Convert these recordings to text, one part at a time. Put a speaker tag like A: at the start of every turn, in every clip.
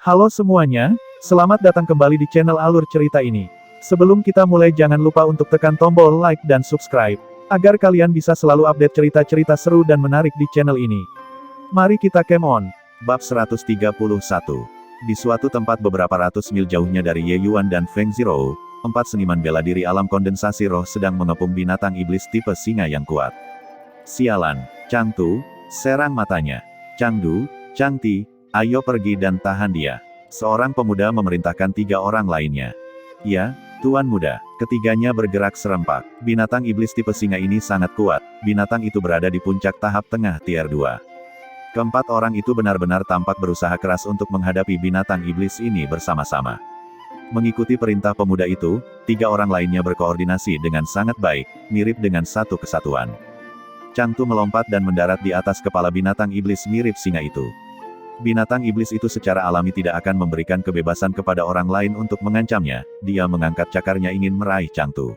A: Halo semuanya, selamat datang kembali di channel Alur Cerita ini. Sebelum kita mulai jangan lupa untuk tekan tombol like dan subscribe, agar kalian bisa selalu update cerita-cerita seru dan menarik di channel ini. Mari kita game on. Bab 131. Di suatu tempat beberapa ratus mil jauhnya dari Ye Yuan dan Feng Zhou, 4 seniman bela diri alam kondensasi roh sedang mengepung binatang iblis tipe singa yang kuat. Sialan, Changtu, serang matanya. Changdu, Changti, ayo pergi dan tahan dia. Seorang pemuda memerintahkan 3 orang lainnya. Ya, Tuan Muda. Ketiganya bergerak serempak. Binatang iblis tipe singa ini sangat kuat. Binatang itu berada di puncak tahap tengah tier 2. Keempat orang itu benar-benar tampak berusaha keras untuk menghadapi binatang iblis ini bersama-sama. Mengikuti perintah pemuda itu, 3 orang lainnya berkoordinasi dengan sangat baik, mirip dengan satu kesatuan. Changtu melompat dan mendarat di atas kepala binatang iblis mirip singa itu. Binatang iblis itu secara alami tidak akan memberikan kebebasan kepada orang lain untuk mengancamnya, dia mengangkat cakarnya ingin meraih Changtu.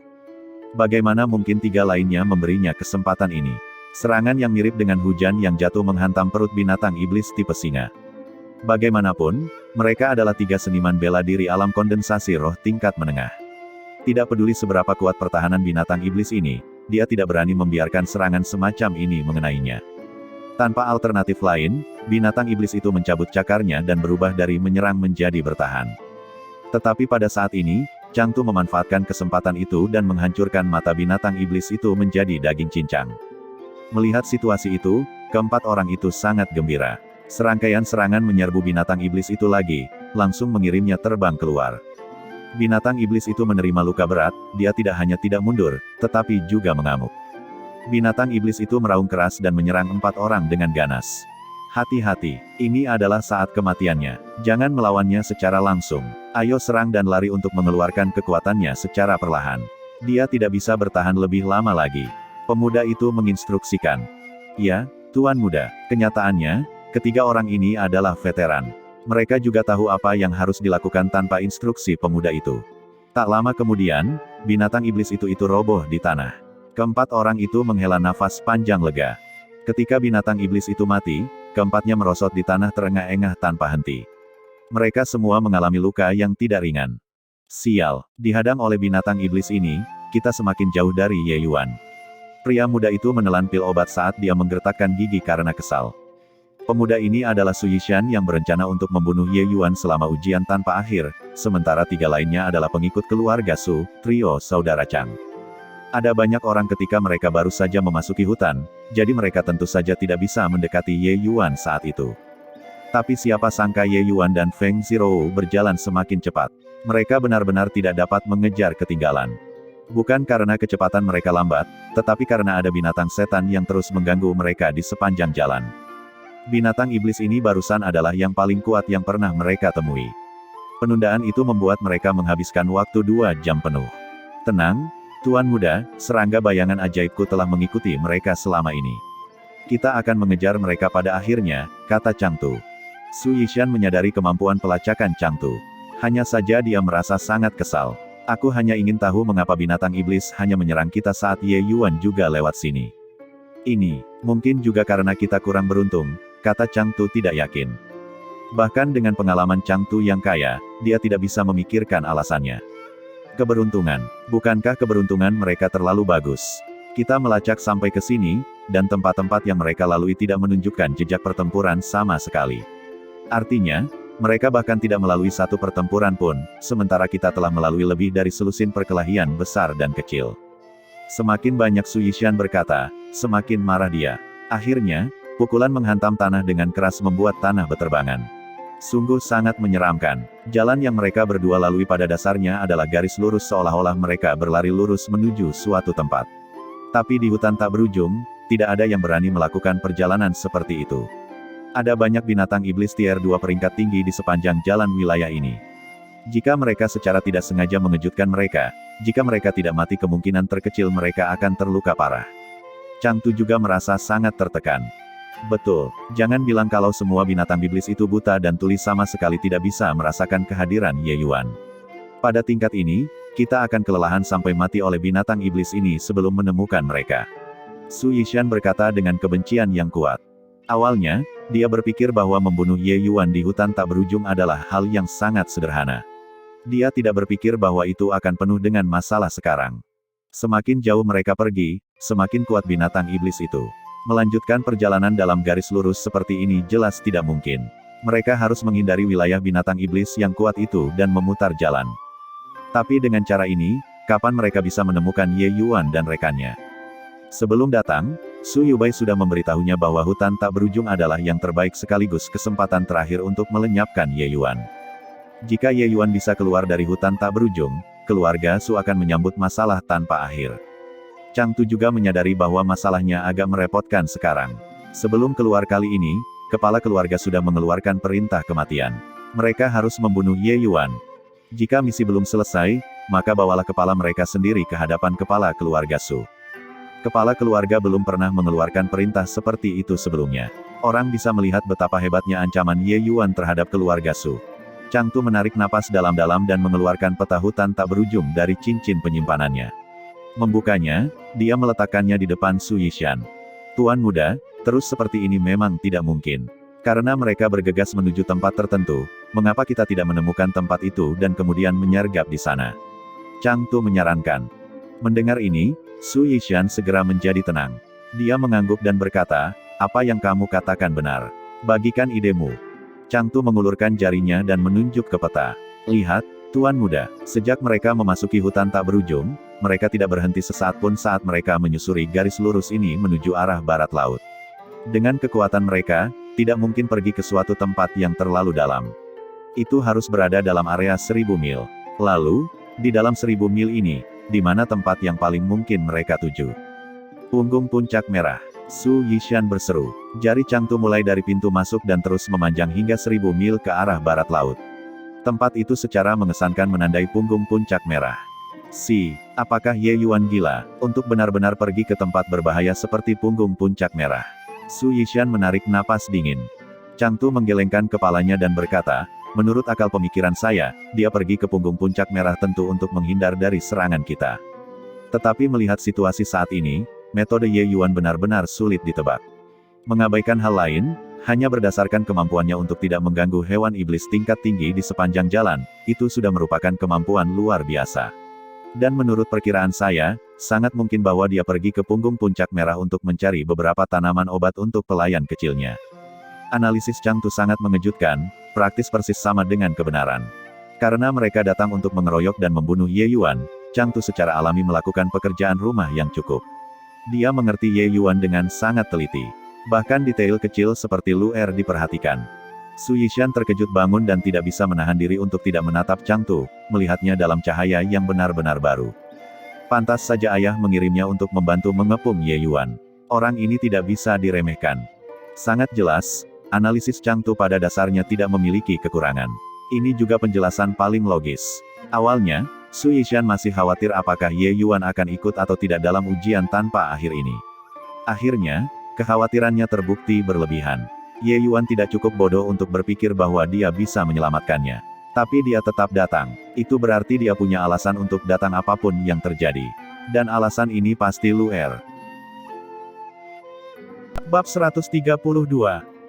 A: Bagaimana mungkin 3 lainnya memberinya kesempatan ini? Serangan yang mirip dengan hujan yang jatuh menghantam perut binatang iblis tipe singa. Bagaimanapun, mereka adalah 3 seniman bela diri alam kondensasi roh tingkat menengah. Tidak peduli seberapa kuat pertahanan binatang iblis ini, dia tidak berani membiarkan serangan semacam ini mengenainya. Tanpa alternatif lain, binatang iblis itu mencabut cakarnya dan berubah dari menyerang menjadi bertahan. Tetapi pada saat ini, Changtu memanfaatkan kesempatan itu dan menghancurkan mata binatang iblis itu menjadi daging cincang. Melihat situasi itu, keempat orang itu sangat gembira. Serangkaian serangan menyerbu binatang iblis itu lagi, langsung mengirimnya terbang keluar. Binatang iblis itu menerima luka berat, dia tidak hanya tidak mundur, tetapi juga mengamuk. Binatang iblis itu meraung keras dan menyerang 4 orang dengan ganas. Hati-hati, ini adalah saat kematiannya. Jangan melawannya secara langsung. Ayo serang dan lari untuk mengeluarkan kekuatannya secara perlahan. Dia tidak bisa bertahan lebih lama lagi. Pemuda itu menginstruksikan. Ya, Tuan Muda. Kenyataannya, ketiga orang ini adalah veteran. Mereka juga tahu apa yang harus dilakukan tanpa instruksi pemuda itu. Tak lama kemudian, binatang iblis itu roboh di tanah. Keempat orang itu menghela nafas panjang lega. Ketika binatang iblis itu mati, keempatnya merosot di tanah terengah-engah tanpa henti. Mereka semua mengalami luka yang tidak ringan. Sial, dihadang oleh binatang iblis ini, kita semakin jauh dari Ye Yuan. Pria muda itu menelan pil obat saat dia menggertakkan gigi karena kesal. Pemuda ini adalah Su Yishan yang berencana untuk membunuh Ye Yuan selama ujian tanpa akhir, sementara 3 lainnya adalah pengikut keluarga Su, trio saudara Chang. Ada banyak orang ketika mereka baru saja memasuki hutan, jadi mereka tentu saja tidak bisa mendekati Ye Yuan saat itu. Tapi siapa sangka Ye Yuan dan Feng Zhou berjalan semakin cepat. Mereka benar-benar tidak dapat mengejar ketinggalan. Bukan karena kecepatan mereka lambat, tetapi karena ada binatang setan yang terus mengganggu mereka di sepanjang jalan. Binatang iblis ini barusan adalah yang paling kuat yang pernah mereka temui. Penundaan itu membuat mereka menghabiskan waktu 2 jam penuh. Tenang, Tuan Muda, serangga bayangan ajaibku telah mengikuti mereka selama ini. Kita akan mengejar mereka pada akhirnya, kata Changtu. Su Yishan menyadari kemampuan pelacakan Changtu. Hanya saja dia merasa sangat kesal. Aku hanya ingin tahu mengapa binatang iblis hanya menyerang kita saat Ye Yuan juga lewat sini. Ini, mungkin juga karena kita kurang beruntung, kata Changtu tidak yakin. Bahkan dengan pengalaman Changtu yang kaya, dia tidak bisa memikirkan alasannya. Keberuntungan. Bukankah keberuntungan mereka terlalu bagus? Kita melacak sampai ke sini, dan tempat-tempat yang mereka lalui tidak menunjukkan jejak pertempuran sama sekali. Artinya, mereka bahkan tidak melalui satu pertempuran pun, sementara kita telah melalui lebih dari selusin perkelahian besar dan kecil. Semakin banyak Su Yishan berkata, semakin marah dia. Akhirnya, pukulan menghantam tanah dengan keras membuat tanah beterbangan. Sungguh sangat menyeramkan. Jalan yang mereka berdua lalui pada dasarnya adalah garis lurus seolah-olah mereka berlari lurus menuju suatu tempat. Tapi di hutan tak berujung, tidak ada yang berani melakukan perjalanan seperti itu. Ada banyak binatang iblis tier 2 peringkat tinggi di sepanjang jalan wilayah ini. Jika mereka secara tidak sengaja mengejutkan mereka, jika mereka tidak mati kemungkinan terkecil mereka akan terluka parah. Changtu juga merasa sangat tertekan. Betul, jangan bilang kalau semua binatang iblis itu buta dan tuli sama sekali tidak bisa merasakan kehadiran Ye Yuan. Pada tingkat ini, kita akan kelelahan sampai mati oleh binatang iblis ini sebelum menemukan mereka. Su Yishan berkata dengan kebencian yang kuat.
B: Awalnya, dia berpikir bahwa membunuh Ye Yuan di hutan tak berujung adalah hal yang sangat sederhana. Dia tidak berpikir bahwa itu akan penuh dengan masalah sekarang. Semakin jauh mereka pergi, semakin kuat binatang iblis itu. Melanjutkan perjalanan dalam garis lurus seperti ini jelas tidak mungkin. Mereka harus menghindari wilayah binatang iblis yang kuat itu dan memutar jalan. Tapi dengan cara ini, kapan mereka bisa menemukan Ye Yuan dan rekannya? Sebelum datang, Su Yubai sudah memberitahunya bahwa hutan tak berujung adalah yang terbaik sekaligus kesempatan terakhir untuk melenyapkan Ye Yuan. Jika Ye Yuan bisa keluar dari hutan tak berujung, keluarga Su akan menyambut masalah tanpa akhir. Chang Tu juga menyadari bahwa masalahnya agak merepotkan sekarang. Sebelum keluar kali ini, kepala keluarga sudah mengeluarkan perintah kematian. Mereka harus membunuh Ye Yuan. Jika misi belum selesai, maka bawalah kepala mereka sendiri ke hadapan kepala keluarga Su. Kepala keluarga belum pernah mengeluarkan perintah seperti itu sebelumnya. Orang bisa melihat betapa hebatnya ancaman Ye Yuan terhadap keluarga Su. Chang Tu menarik napas dalam-dalam dan mengeluarkan peta hutan tak berujung dari cincin penyimpanannya. Membukanya, dia meletakkannya di depan Su Yishan. Tuan muda, terus seperti ini memang tidak mungkin. Karena mereka bergegas menuju tempat tertentu, mengapa kita tidak menemukan tempat itu dan kemudian menyergap di sana? Chang Tu menyarankan. Mendengar ini, Su Yishan segera menjadi tenang. Dia mengangguk dan berkata, apa yang kamu katakan benar. Bagikan idemu. Chang Tu mengulurkan jarinya dan menunjuk ke peta. Lihat, Tuan muda, sejak mereka memasuki hutan tak berujung, mereka tidak berhenti sesaat pun saat mereka menyusuri garis lurus ini menuju arah barat laut. Dengan kekuatan mereka, tidak mungkin pergi ke suatu tempat yang terlalu dalam. Itu harus berada dalam area 1000 mil. Lalu, di dalam 1000 mil ini, di mana tempat yang paling mungkin mereka tuju? Punggung puncak merah. Su Yishan berseru. Jari Chang Tu mulai dari pintu masuk dan terus memanjang hingga 1000 mil ke arah barat laut. Tempat itu secara mengesankan menandai punggung puncak merah. Apakah Ye Yuan gila, untuk benar-benar pergi ke tempat berbahaya seperti punggung puncak merah? Su Yishan menarik napas dingin. Chang Tu menggelengkan kepalanya dan berkata, menurut akal pemikiran saya, dia pergi ke punggung puncak merah tentu untuk menghindar dari serangan kita. Tetapi melihat situasi saat ini, metode Ye Yuan benar-benar sulit ditebak. Mengabaikan hal lain, hanya berdasarkan kemampuannya untuk tidak mengganggu hewan iblis tingkat tinggi di sepanjang jalan, itu sudah merupakan kemampuan luar biasa. Dan menurut perkiraan saya, sangat mungkin bahwa dia pergi ke punggung puncak merah untuk mencari beberapa tanaman obat untuk pelayan kecilnya. Analisis Chang Tu sangat mengejutkan, praktis persis sama dengan kebenaran. Karena mereka datang untuk mengeroyok dan membunuh Ye Yuan, Chang Tu secara alami melakukan pekerjaan rumah yang cukup. Dia mengerti Ye Yuan dengan sangat teliti. Bahkan detail kecil seperti luer diperhatikan. Su Yishan terkejut bangun dan tidak bisa menahan diri untuk tidak menatap Chang Tu, melihatnya dalam cahaya yang benar-benar baru. Pantas saja ayah mengirimnya untuk membantu mengepung Ye Yuan. Orang ini tidak bisa diremehkan. Sangat jelas, analisis Chang Tu pada dasarnya tidak memiliki kekurangan. Ini juga penjelasan paling logis. Awalnya, Su Yishan masih khawatir apakah Ye Yuan akan ikut atau tidak dalam ujian tanpa akhir ini. Akhirnya, kekhawatirannya terbukti berlebihan. Ye Yuan tidak cukup bodoh untuk berpikir bahwa dia bisa menyelamatkannya. Tapi dia tetap datang. Itu berarti dia punya alasan untuk datang apapun yang terjadi. Dan alasan ini pasti luer. Bab 132.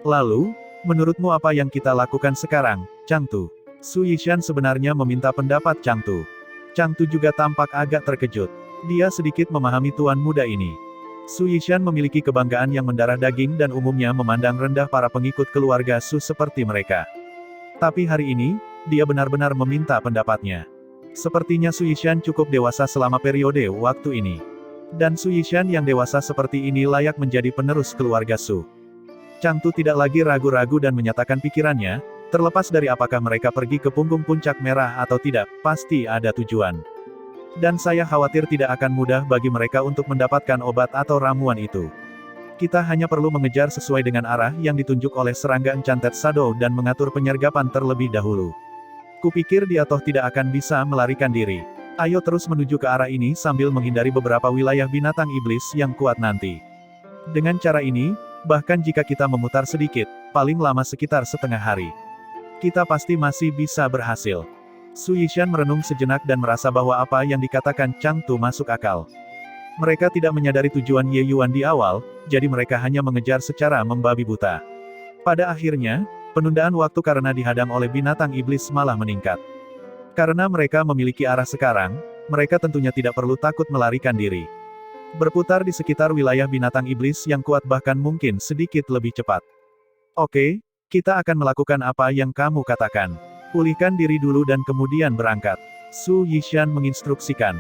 B: Lalu, menurutmu apa yang kita lakukan sekarang, Chang Tu? Su Yishan sebenarnya meminta pendapat Chang Tu. Chang Tu juga tampak agak terkejut. Dia sedikit memahami tuan muda ini. Su Yishan memiliki kebanggaan yang mendarah daging dan umumnya memandang rendah para pengikut keluarga Su seperti mereka. Tapi hari ini, dia benar-benar meminta pendapatnya. Sepertinya Su Yishan cukup dewasa selama periode waktu ini. Dan Su Yishan yang dewasa seperti ini layak menjadi penerus keluarga Su. Chang Tu tidak lagi ragu-ragu dan menyatakan pikirannya, terlepas dari apakah mereka pergi ke punggung puncak merah atau tidak, pasti ada tujuan. Dan saya khawatir tidak akan mudah bagi mereka untuk mendapatkan obat atau ramuan itu. Kita hanya perlu mengejar sesuai dengan arah yang ditunjuk oleh serangga Enchanted Shadow dan mengatur penyergapan terlebih dahulu. Kupikir dia toh tidak akan bisa melarikan diri. Ayo terus menuju ke arah ini sambil menghindari beberapa wilayah binatang iblis yang kuat nanti. Dengan cara ini, bahkan jika kita memutar sedikit, paling lama sekitar setengah hari, kita pasti masih bisa berhasil. Su Yishan merenung sejenak dan merasa bahwa apa yang dikatakan Chang Tu masuk akal.
A: Mereka tidak menyadari tujuan Ye Yuan di awal, jadi mereka hanya mengejar secara membabi buta. Pada akhirnya, penundaan waktu karena dihadang oleh binatang iblis malah meningkat. Karena mereka memiliki arah sekarang, mereka tentunya tidak perlu takut melarikan diri. Berputar di sekitar wilayah binatang iblis yang kuat bahkan mungkin sedikit lebih cepat. Oke, kita akan melakukan apa yang kamu katakan. Pulihkan diri dulu dan kemudian berangkat. Su Yishan menginstruksikan.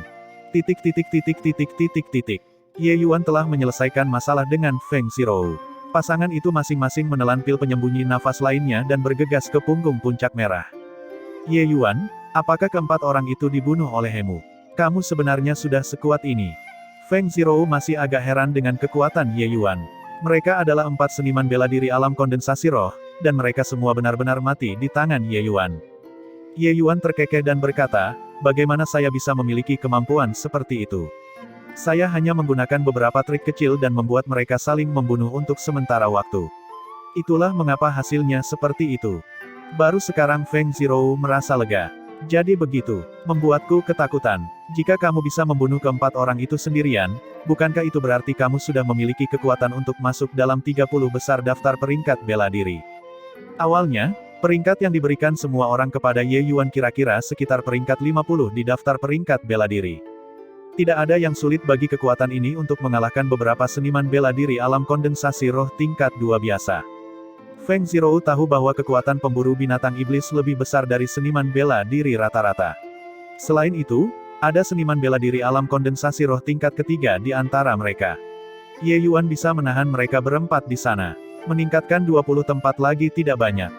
A: Ye Yuan telah menyelesaikan masalah dengan Feng Zirou. Pasangan itu masing-masing menelan pil penyembunyi nafas lainnya dan bergegas ke punggung puncak merah. Ye Yuan, apakah keempat orang itu dibunuh oleh Hemu? Kamu sebenarnya sudah sekuat ini. Feng Zirou masih agak heran dengan kekuatan Ye Yuan. Mereka adalah 4 seniman bela diri alam kondensasi roh, dan mereka semua benar-benar mati di tangan Ye Yuan. Ye Yuan terkekeh dan berkata, bagaimana saya bisa memiliki kemampuan seperti itu? Saya hanya menggunakan beberapa trik kecil dan membuat mereka saling membunuh untuk sementara waktu. Itulah mengapa hasilnya seperti itu. Baru sekarang Feng Zirou merasa lega. Jadi begitu, membuatku ketakutan. Jika kamu bisa membunuh keempat orang itu sendirian, bukankah itu berarti kamu sudah memiliki kekuatan untuk masuk dalam 30 besar daftar peringkat bela diri? Awalnya, peringkat yang diberikan semua orang kepada Ye Yuan kira-kira sekitar peringkat 50 di daftar peringkat bela diri. Tidak ada yang sulit bagi kekuatan ini untuk mengalahkan beberapa seniman bela diri alam kondensasi roh tingkat 2 biasa. Feng Zirou tahu bahwa kekuatan pemburu binatang iblis lebih besar dari seniman bela diri rata-rata. Selain itu, ada seniman bela diri alam kondensasi roh tingkat ketiga di antara mereka. Ye Yuan bisa menahan mereka berempat di sana. Meningkatkan 20 tempat lagi tidak banyak.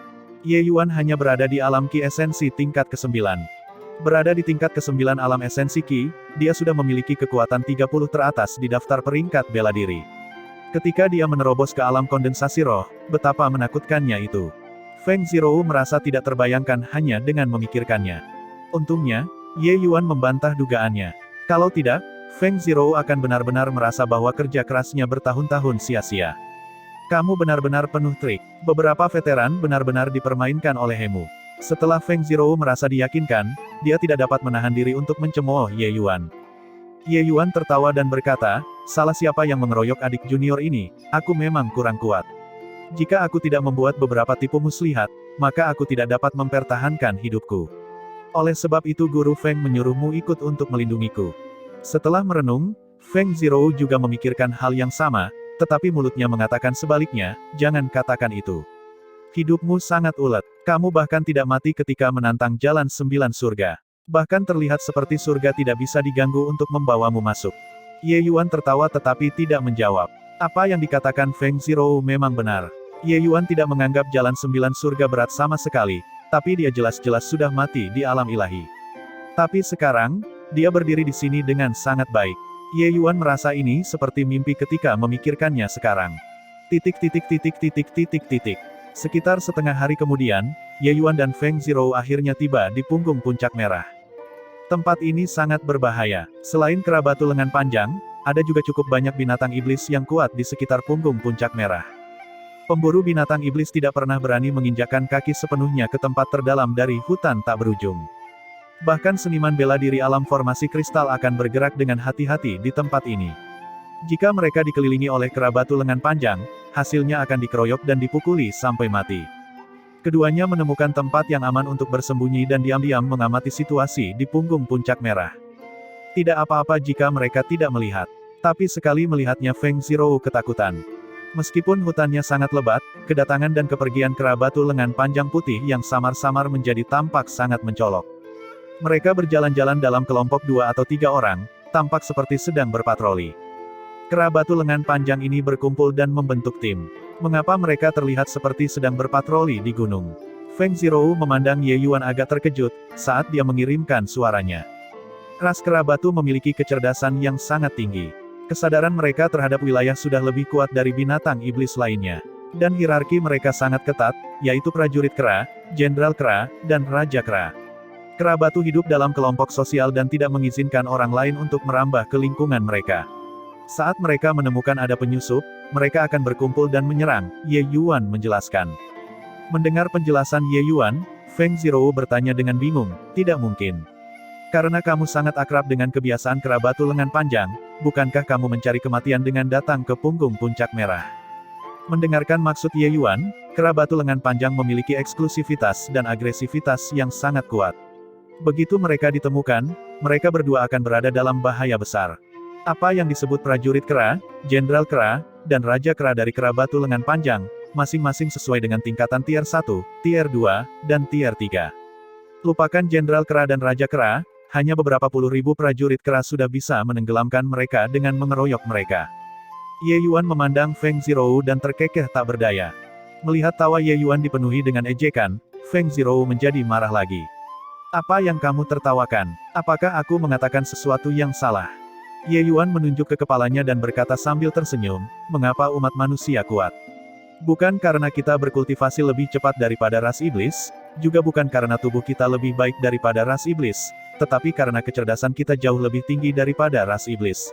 A: Ye Yuan hanya berada di alam Ki esensi tingkat ke-9. Berada di tingkat ke-9 alam esensi Ki, dia sudah memiliki kekuatan 30 teratas di daftar peringkat bela diri. Ketika dia menerobos ke alam kondensasi roh, betapa menakutkannya itu. Feng Zirou merasa tidak terbayangkan hanya dengan memikirkannya. Untungnya, Ye Yuan membantah dugaannya. Kalau tidak, Feng Zirou akan benar-benar merasa bahwa kerja kerasnya bertahun-tahun sia-sia. Kamu benar-benar penuh trik. Beberapa veteran benar-benar dipermainkan oleh Hemu. Setelah Feng Zirou merasa diyakinkan, dia tidak dapat menahan diri untuk mencemooh Ye Yuan. Ye Yuan tertawa dan berkata, salah siapa yang mengeroyok adik junior ini, aku memang kurang kuat. Jika aku tidak membuat beberapa tipu muslihat, maka aku tidak dapat mempertahankan hidupku. Oleh sebab itu Guru Feng menyuruhmu ikut untuk melindungiku. Setelah merenung, Feng Zirou juga memikirkan hal yang sama, tetapi mulutnya mengatakan sebaliknya, jangan katakan itu. Hidupmu sangat ulet, kamu bahkan tidak mati ketika menantang jalan 9 surga. Bahkan terlihat seperti surga tidak bisa diganggu untuk membawamu masuk. Ye Yuan tertawa tetapi tidak menjawab. Apa yang dikatakan Feng Zirou memang benar. Ye Yuan tidak menganggap jalan 9 surga berat sama sekali, tapi dia jelas-jelas sudah mati di alam ilahi. Tapi sekarang, dia berdiri di sini dengan sangat baik. Ye Yuan merasa ini seperti mimpi ketika memikirkannya sekarang. Sekitar setengah hari kemudian, Ye Yuan dan Feng Zirou akhirnya tiba di punggung puncak merah. Tempat ini sangat berbahaya. Selain kera batu lengan panjang, ada juga cukup banyak binatang iblis yang kuat di sekitar punggung puncak merah. Pemburu binatang iblis tidak pernah berani menginjakkan kaki sepenuhnya ke tempat terdalam dari hutan tak berujung. Bahkan seniman bela diri alam formasi kristal akan bergerak dengan hati-hati di tempat ini. Jika mereka dikelilingi oleh kera batu lengan panjang, hasilnya akan dikeroyok dan dipukuli sampai mati. Keduanya menemukan tempat yang aman untuk bersembunyi dan diam-diam mengamati situasi di punggung puncak merah. Tidak apa-apa jika mereka tidak melihat. Tapi sekali melihatnya Feng Zirou ketakutan. Meskipun hutannya sangat lebat, kedatangan dan kepergian kera batu lengan panjang putih yang samar-samar menjadi tampak sangat mencolok. Mereka berjalan-jalan dalam kelompok 2 atau 3 orang, tampak seperti sedang berpatroli. Kera batu lengan panjang ini berkumpul dan membentuk tim. Mengapa mereka terlihat seperti sedang berpatroli di gunung? Feng Zirou memandang Ye Yuan agak terkejut, saat dia mengirimkan suaranya. Ras kera batu memiliki kecerdasan yang sangat tinggi. Kesadaran mereka terhadap wilayah sudah lebih kuat dari binatang iblis lainnya. Dan hierarki mereka sangat ketat, yaitu prajurit kera, jenderal kera, dan raja kera. Kera batu hidup dalam kelompok sosial dan tidak mengizinkan orang lain untuk merambah ke lingkungan mereka. Saat mereka menemukan ada penyusup, mereka akan berkumpul dan menyerang, Ye Yuan menjelaskan. Mendengar penjelasan Ye Yuan, Feng Zirou bertanya dengan bingung, tidak mungkin. Karena kamu sangat akrab dengan kebiasaan kera batu lengan panjang, bukankah kamu mencari kematian dengan datang ke punggung puncak merah? Mendengarkan maksud Ye Yuan, kera batu lengan panjang memiliki eksklusivitas dan agresivitas yang sangat kuat. Begitu mereka ditemukan, mereka berdua akan berada dalam bahaya besar. Apa yang disebut prajurit kera, jenderal kera, dan raja kera dari kera batu lengan panjang, masing-masing sesuai dengan tingkatan tier 1, tier 2, dan tier 3. Lupakan jenderal kera dan raja kera, hanya beberapa puluh ribu prajurit kera sudah bisa menenggelamkan mereka dengan mengeroyok mereka. Ye Yuan memandang Feng Zirou dan terkekeh tak berdaya. Melihat tawa Ye Yuan dipenuhi dengan ejekan, Feng Zirou menjadi marah lagi. Apa yang kamu tertawakan? Apakah aku mengatakan sesuatu yang salah? Ye Yuan menunjuk ke kepalanya dan berkata sambil tersenyum, mengapa umat manusia kuat? Bukan karena kita berkultivasi lebih cepat daripada ras iblis, juga bukan karena tubuh kita lebih baik daripada ras iblis, tetapi karena kecerdasan kita jauh lebih tinggi daripada ras iblis.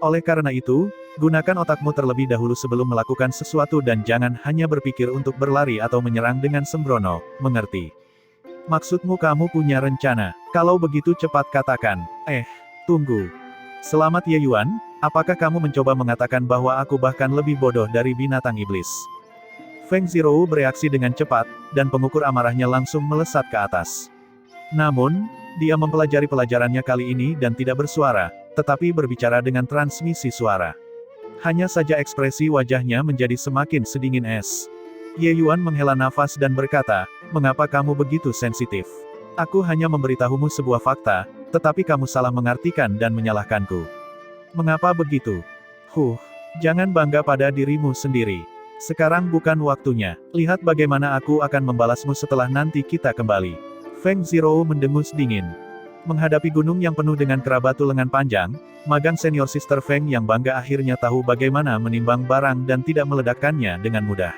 A: Oleh karena itu, gunakan otakmu terlebih dahulu sebelum melakukan sesuatu dan jangan hanya berpikir untuk berlari atau menyerang dengan sembrono, mengerti? Maksudmu kamu punya rencana? Kalau begitu cepat katakan. Tunggu. Selamat Ye Yuan, apakah kamu mencoba mengatakan bahwa aku bahkan lebih bodoh dari binatang iblis? Feng Zirou bereaksi dengan cepat, dan pengukur amarahnya langsung melesat ke atas. Namun, dia mempelajari pelajarannya kali ini dan tidak bersuara, tetapi berbicara dengan transmisi suara. Hanya saja ekspresi wajahnya menjadi semakin sedingin es. Ye Yuan menghela nafas dan berkata, mengapa kamu begitu sensitif? Aku hanya memberitahumu sebuah fakta, tetapi kamu salah mengartikan dan menyalahkanku. Mengapa begitu? Jangan bangga pada dirimu sendiri. Sekarang bukan waktunya. Lihat bagaimana aku akan membalasmu setelah nanti kita kembali. Feng Zirou mendengus dingin. Menghadapi gunung yang penuh dengan kera batu lengan panjang, magang senior Sister Feng yang bangga akhirnya tahu bagaimana menimbang barang dan tidak meledakkannya dengan mudah.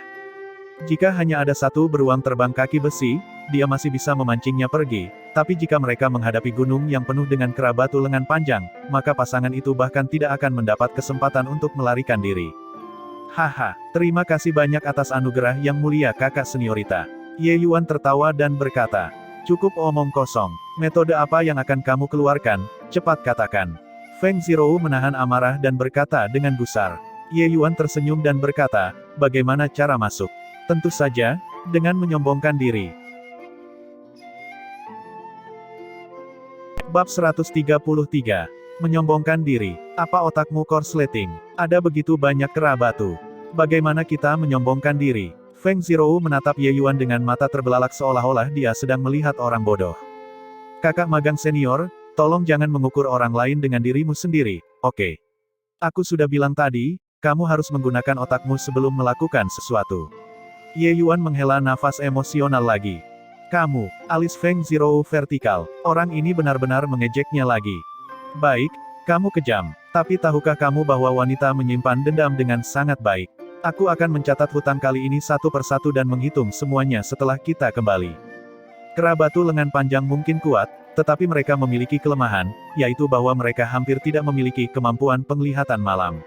A: Jika hanya ada satu beruang terbang kaki besi, dia masih bisa memancingnya pergi, tapi jika mereka menghadapi gunung yang penuh dengan kera batu lengan panjang, maka pasangan itu bahkan tidak akan mendapat kesempatan untuk melarikan diri. Terima kasih banyak atas anugerah yang mulia kakak seniorita. Ye Yuan tertawa dan berkata, cukup omong kosong, metode apa yang akan kamu keluarkan, cepat katakan. Feng Zirou menahan amarah dan berkata dengan gusar. Ye Yuan tersenyum dan berkata, bagaimana cara masuk? Tentu saja, dengan menyombongkan diri. Bab 133. Menyombongkan diri. Apa otakmu korsleting? Ada begitu banyak kera batu. Bagaimana kita menyombongkan diri? Feng Zirou menatap Ye Yuan dengan mata terbelalak seolah-olah dia sedang melihat orang bodoh. Kakak magang senior, tolong jangan mengukur orang lain dengan dirimu sendiri, oke? Aku sudah bilang tadi, kamu harus menggunakan otakmu sebelum melakukan sesuatu. Ye Yuan menghela nafas emosional lagi. Kamu, alis Feng Zirou vertikal. Orang ini benar-benar mengejeknya lagi. Baik, kamu kejam. Tapi tahukah kamu bahwa wanita menyimpan dendam dengan sangat baik? Aku akan mencatat hutang kali ini satu persatu dan menghitung semuanya setelah kita kembali. Kera batu lengan panjang mungkin kuat, tetapi mereka memiliki kelemahan, yaitu bahwa mereka hampir tidak memiliki kemampuan penglihatan malam.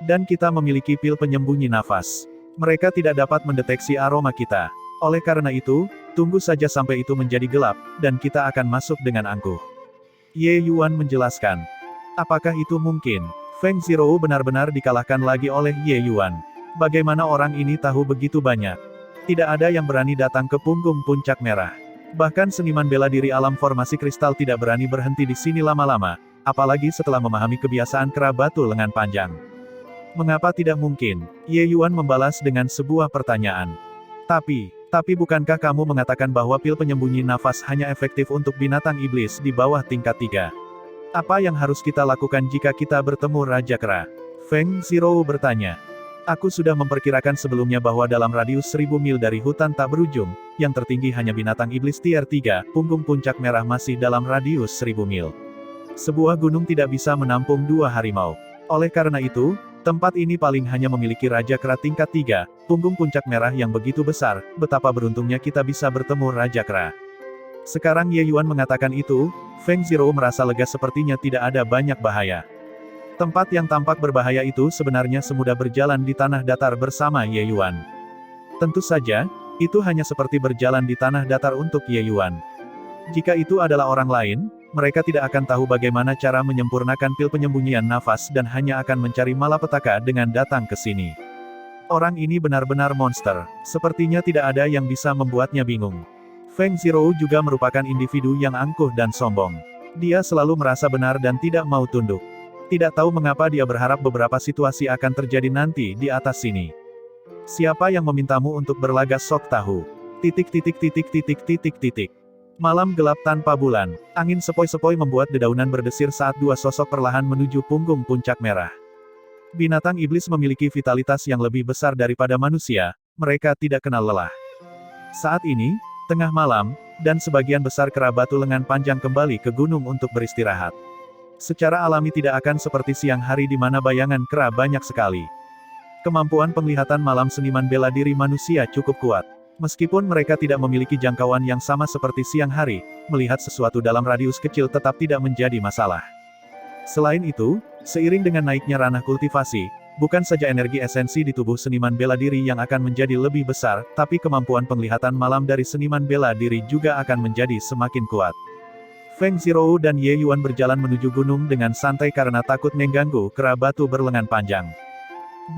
A: Dan kita memiliki pil penyembunyi nafas. Mereka tidak dapat mendeteksi aroma kita. Oleh karena itu, tunggu saja sampai itu menjadi gelap, dan kita akan masuk dengan angkuh. Ye Yuan menjelaskan. Apakah itu mungkin? Feng Zirou benar-benar dikalahkan lagi oleh Ye Yuan. Bagaimana orang ini tahu begitu banyak? Tidak ada yang berani datang ke punggung puncak merah. Bahkan seniman bela diri alam formasi kristal tidak berani berhenti di sini lama-lama, apalagi setelah memahami kebiasaan kera batu lengan panjang. Mengapa tidak mungkin? Ye Yuan membalas dengan sebuah pertanyaan. Tapi bukankah kamu mengatakan bahwa pil penyembunyi nafas hanya efektif untuk binatang iblis di bawah tingkat 3? Apa yang harus kita lakukan jika kita bertemu Raja Kera? Feng Zirou bertanya. Aku sudah memperkirakan sebelumnya bahwa dalam radius 1000 mil dari hutan tak berujung, yang tertinggi hanya binatang iblis tier 3, punggung puncak merah masih dalam radius 1000 mil. Sebuah gunung tidak bisa menampung 2 harimau. Oleh karena itu, tempat ini paling hanya memiliki Raja Kera tingkat 3, punggung puncak merah yang begitu besar, betapa beruntungnya kita bisa bertemu Raja Kera. Sekarang Ye Yuan mengatakan itu, Feng Zirou merasa lega sepertinya tidak ada banyak bahaya. Tempat yang tampak berbahaya itu sebenarnya semudah berjalan di tanah datar bersama Ye Yuan. Tentu saja, itu hanya seperti berjalan di tanah datar untuk Ye Yuan. Jika itu adalah orang lain, mereka tidak akan tahu bagaimana cara menyempurnakan pil penyembunyian nafas dan hanya akan mencari malapetaka dengan datang ke sini. Orang ini benar-benar monster. Sepertinya tidak ada yang bisa membuatnya bingung. Feng Zhou juga merupakan individu yang angkuh dan sombong. Dia selalu merasa benar dan tidak mau tunduk. Tidak tahu mengapa dia berharap beberapa situasi akan terjadi nanti di atas sini. Siapa yang memintamu untuk berlaga sok tahu? Malam gelap tanpa bulan. Angin sepoi-sepoi membuat dedaunan berdesir saat dua sosok perlahan menuju punggung puncak merah. Binatang iblis memiliki vitalitas yang lebih besar daripada manusia, mereka tidak kenal lelah. Saat ini, tengah malam, dan sebagian besar kera batu lengan panjang kembali ke gunung untuk beristirahat. Secara alami tidak akan seperti siang hari di mana bayangan kera banyak sekali. Kemampuan penglihatan malam seniman bela diri manusia cukup kuat. Meskipun mereka tidak memiliki jangkauan yang sama seperti siang hari, melihat sesuatu dalam radius kecil tetap tidak menjadi masalah. Selain itu, seiring dengan naiknya ranah kultivasi, bukan saja energi esensi di tubuh seniman bela diri yang akan menjadi lebih besar, tapi kemampuan penglihatan malam dari seniman bela diri juga akan menjadi semakin kuat. Feng Zhou dan Ye Yuan berjalan menuju gunung dengan santai karena takut mengganggu kera batu berlengan panjang.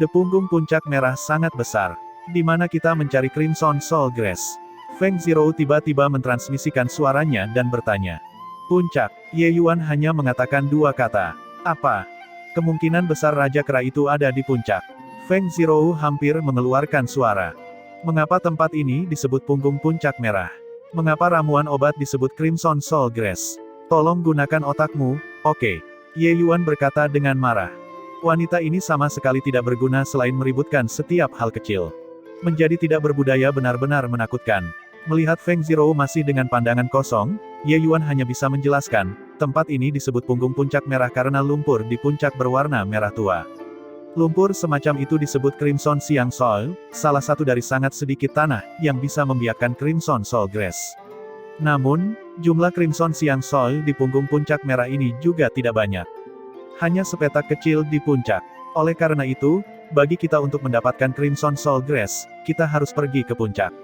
A: Di punggung puncak merah sangat besar. Di mana kita mencari Crimson Soul Grass? Feng Zhou tiba-tiba mentransmisikan suaranya dan bertanya. Puncak. Ye Yuan hanya mengatakan dua kata. Apa? Kemungkinan besar Raja Kera itu ada di puncak. Feng Zhou hampir mengeluarkan suara. Mengapa tempat ini disebut punggung puncak merah? Mengapa ramuan obat disebut Crimson Soul Grass? Tolong gunakan otakmu, oke? Ye Yuan berkata dengan marah. Wanita ini sama sekali tidak berguna selain meributkan setiap hal kecil. Menjadi tidak berbudaya benar-benar menakutkan. Melihat Feng Zhou masih dengan pandangan kosong, Ye Yuan hanya bisa menjelaskan, tempat ini disebut punggung puncak merah karena lumpur di puncak berwarna merah tua. Lumpur semacam itu disebut Crimson Siang Soil, salah satu dari sangat sedikit tanah yang bisa membiarkan Crimson Soul Grass. Namun, jumlah Crimson Siang Soil di punggung puncak merah ini juga tidak banyak. Hanya sepetak kecil di puncak. Oleh karena itu, bagi kita untuk mendapatkan Crimson Soul Grass, kita harus pergi ke puncak.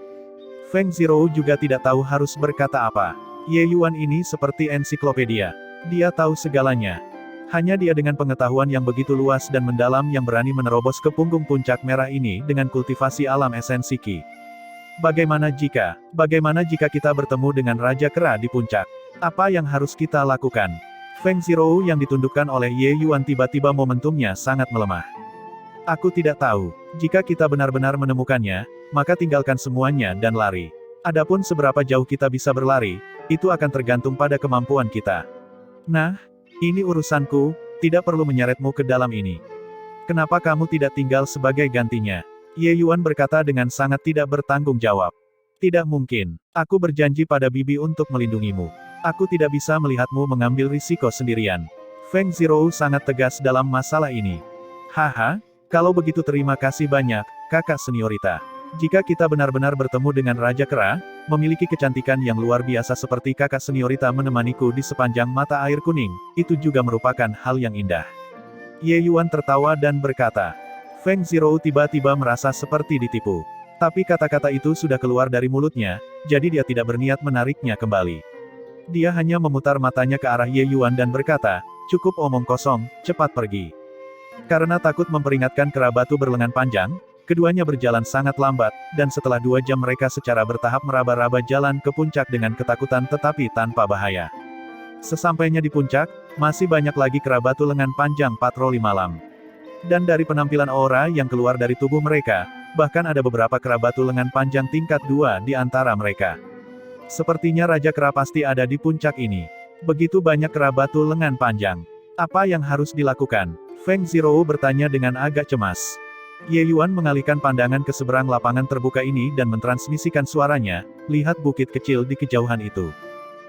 A: Feng Zhou juga tidak tahu harus berkata apa. Ye Yuan ini seperti ensiklopedia. Dia tahu segalanya. Hanya dia dengan pengetahuan yang begitu luas dan mendalam yang berani menerobos ke punggung puncak merah ini dengan kultivasi alam esensi Qi. Bagaimana jika kita bertemu dengan Raja Kera di puncak? Apa yang harus kita lakukan? Feng Zhou yang ditundukkan oleh Ye Yuan tiba-tiba momentumnya sangat melemah. Aku tidak tahu. Jika kita benar-benar menemukannya, maka tinggalkan semuanya dan lari. Adapun seberapa jauh kita bisa berlari, itu akan tergantung pada kemampuan kita. Nah, ini urusanku, tidak perlu menyeretmu ke dalam ini. Kenapa kamu tidak tinggal sebagai gantinya? Ye Yuan berkata dengan sangat tidak bertanggung jawab. Tidak mungkin. Aku berjanji pada bibi untuk melindungimu. Aku tidak bisa melihatmu mengambil risiko sendirian. Feng Zhou sangat tegas dalam masalah ini. Haha. Kalau begitu terima kasih banyak, kakak seniorita. Jika kita benar-benar bertemu dengan Raja Kera, memiliki kecantikan yang luar biasa seperti kakak seniorita menemaniku di sepanjang mata air kuning, itu juga merupakan hal yang indah. Ye Yuan tertawa dan berkata. Feng Zhou tiba-tiba merasa seperti ditipu. Tapi kata-kata itu sudah keluar dari mulutnya, jadi dia tidak berniat menariknya kembali. Dia hanya memutar matanya ke arah Ye Yuan dan berkata, cukup omong kosong, cepat pergi. Karena takut memperingatkan kera batu berlengan panjang, keduanya berjalan sangat lambat, dan setelah 2 jam mereka secara bertahap meraba-raba jalan ke puncak dengan ketakutan tetapi tanpa bahaya. Sesampainya di puncak, masih banyak lagi kera batu lengan panjang patroli malam. Dan dari penampilan aura yang keluar dari tubuh mereka, bahkan ada beberapa kera batu lengan panjang tingkat 2 di antara mereka. Sepertinya Raja Kera pasti ada di puncak ini. Begitu banyak kera batu lengan panjang. Apa yang harus dilakukan? Feng Zhou bertanya dengan agak cemas. Ye Yuan mengalihkan pandangan ke seberang lapangan terbuka ini dan mentransmisikan suaranya, lihat bukit kecil di kejauhan itu.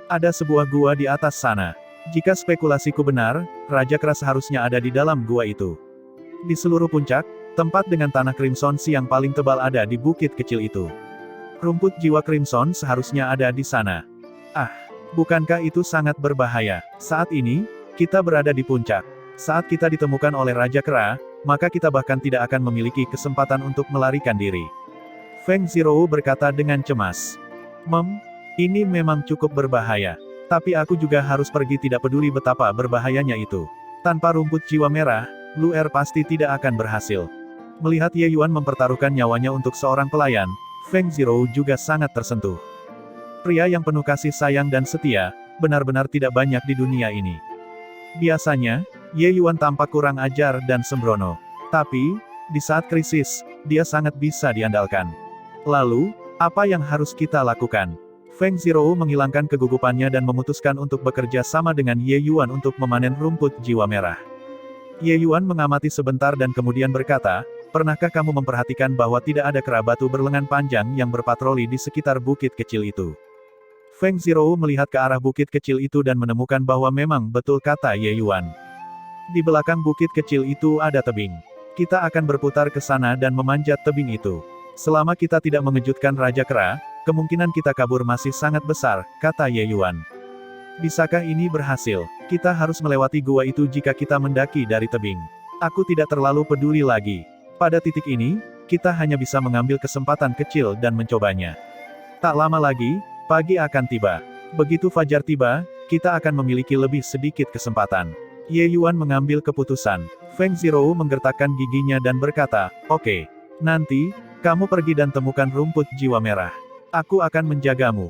A: Ada sebuah gua di atas sana. Jika spekulasiku benar, Raja Kera seharusnya ada di dalam gua itu. Di seluruh puncak, tempat dengan tanah Crimson yang paling tebal ada di bukit kecil itu. Rumput jiwa Crimson seharusnya ada di sana. Ah, bukankah itu sangat berbahaya? Saat ini, kita berada di puncak. Saat kita ditemukan oleh Raja Kera, maka kita bahkan tidak akan memiliki kesempatan untuk melarikan diri. Feng Zhou berkata dengan cemas. Ini memang cukup berbahaya. Tapi aku juga harus pergi tidak peduli betapa berbahayanya itu. Tanpa rumput jiwa merah, Luer pasti tidak akan berhasil. Melihat Ye Yuan mempertaruhkan nyawanya untuk seorang pelayan, Feng Zhou juga sangat tersentuh. Pria yang penuh kasih sayang dan setia, benar-benar tidak banyak di dunia ini. Biasanya, Ye Yuan tampak kurang ajar dan sembrono. Tapi, di saat krisis, dia sangat bisa diandalkan. Lalu, apa yang harus kita lakukan? Feng Zhou menghilangkan kegugupannya dan memutuskan untuk bekerja sama dengan Ye Yuan untuk memanen rumput jiwa merah. Ye Yuan mengamati sebentar dan kemudian berkata, "Pernahkah kamu memperhatikan bahwa tidak ada kera batu berlengan panjang yang berpatroli di sekitar bukit kecil itu?" Feng Zhou melihat ke arah bukit kecil itu dan menemukan bahwa memang betul kata Ye Yuan. Di belakang bukit kecil itu ada tebing. Kita akan berputar ke sana dan memanjat tebing itu. Selama kita tidak mengejutkan Raja Kera, kemungkinan kita kabur masih sangat besar, kata Ye Yuan. Bisakah ini berhasil? Kita harus melewati gua itu jika kita mendaki dari tebing. Aku tidak terlalu peduli lagi. Pada titik ini, kita hanya bisa mengambil kesempatan kecil dan mencobanya. Tak lama lagi, pagi akan tiba. Begitu fajar tiba, kita akan memiliki lebih sedikit kesempatan. Ye Yuan mengambil keputusan. Feng Zhou menggertakkan giginya dan berkata, "Oke. Nanti, kamu pergi dan temukan rumput jiwa merah. Aku akan menjagamu."